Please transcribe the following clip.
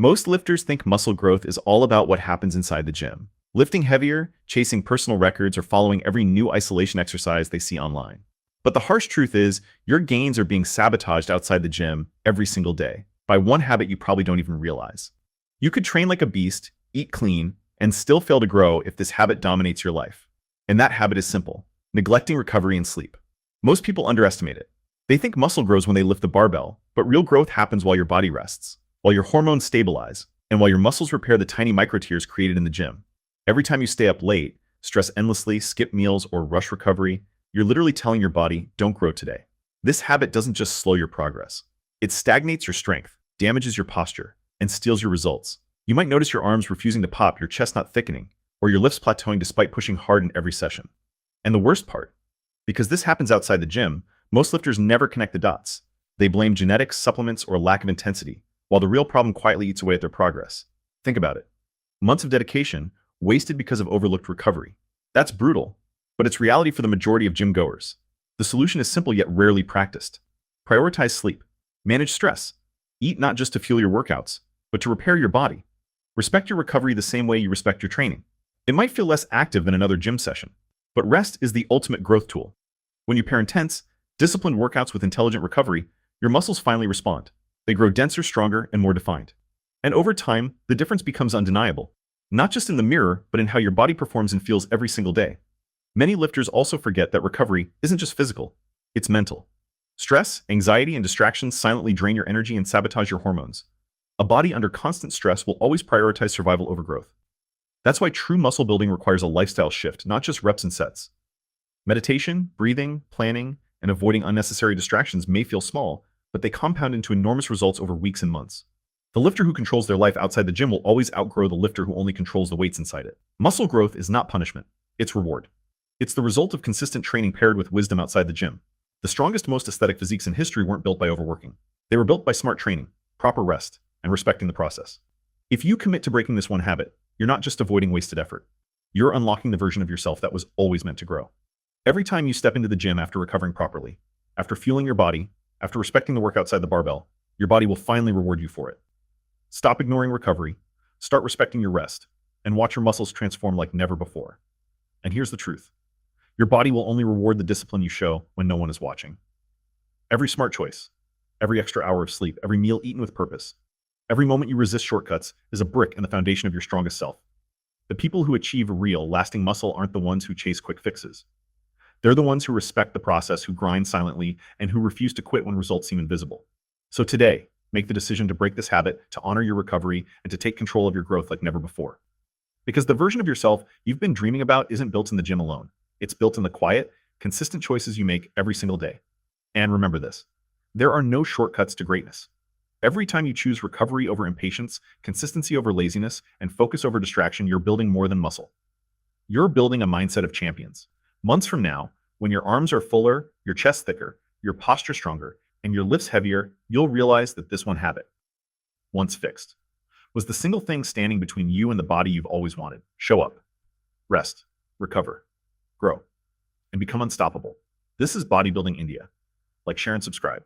Most lifters think muscle growth is all about what happens inside the gym, lifting heavier, chasing personal records, or following every new isolation exercise they see online. But the harsh truth is, your gains are being sabotaged outside the gym every single day by one habit you probably don't even realize. You could train like a beast, eat clean, and still fail to grow if this habit dominates your life. And that habit is simple: neglecting recovery and sleep. Most people underestimate it. They think muscle grows when they lift the barbell, but real growth happens while your body rests, while your hormones stabilize, and while your muscles repair the tiny microtears created in the gym. Every time you stay up late, stress endlessly, skip meals, or rush recovery, you're literally telling your body, don't grow today. This habit doesn't just slow your progress. It stagnates your strength, damages your posture, and steals your results. You might notice your arms refusing to pop, your chest not thickening, or your lifts plateauing despite pushing hard in every session. And the worst part, because this happens outside the gym, most lifters never connect the dots. They blame genetics, supplements, or lack of intensity, while the real problem quietly eats away at their progress. Think about it. Months of dedication, wasted because of overlooked recovery. That's brutal, but it's reality for the majority of gym goers. The solution is simple yet rarely practiced. Prioritize sleep. Manage stress. Eat not just to fuel your workouts, but to repair your body. Respect your recovery the same way you respect your training. It might feel less active than another gym session, but rest is the ultimate growth tool. When you pair intense, disciplined workouts with intelligent recovery, your muscles finally respond. They grow denser, stronger, and more defined. And over time, the difference becomes undeniable, not just in the mirror, but in how your body performs and feels every single day. Many lifters also forget that recovery isn't just physical, it's mental. Stress, anxiety, and distractions silently drain your energy and sabotage your hormones. A body under constant stress will always prioritize survival over growth. That's why true muscle building requires a lifestyle shift, not just reps and sets. Meditation, breathing, planning, and avoiding unnecessary distractions may feel small, but they compound into enormous results over weeks and months. The lifter who controls their life outside the gym will always outgrow the lifter who only controls the weights inside it. Muscle growth is not punishment, it's reward. It's the result of consistent training paired with wisdom outside the gym. The strongest, most aesthetic physiques in history weren't built by overworking. They were built by smart training, proper rest, and respecting the process. If you commit to breaking this one habit, you're not just avoiding wasted effort. You're unlocking the version of yourself that was always meant to grow. Every time you step into the gym after recovering properly, after fueling your body, after respecting the work outside the barbell, your body will finally reward you for it. Stop ignoring recovery, start respecting your rest, and watch your muscles transform like never before. And here's the truth. Your body will only reward the discipline you show when no one is watching. Every smart choice, every extra hour of sleep, every meal eaten with purpose, every moment you resist shortcuts is a brick in the foundation of your strongest self. The people who achieve real, lasting muscle aren't the ones who chase quick fixes. They're the ones who respect the process, who grind silently, and who refuse to quit when results seem invisible. So today, make the decision to break this habit, to honor your recovery, and to take control of your growth like never before. Because the version of yourself you've been dreaming about isn't built in the gym alone. It's built in the quiet, consistent choices you make every single day. And remember this, there are no shortcuts to greatness. Every time you choose recovery over impatience, consistency over laziness, and focus over distraction, you're building more than muscle. You're building a mindset of champions. Months from now, when your arms are fuller, your chest thicker, your posture stronger, and your lifts heavier, you'll realize that this one habit, once fixed, was the single thing standing between you and the body you've always wanted. Show up, rest, recover, grow, and become unstoppable. This is Bodybuilding India. Like, share, and subscribe.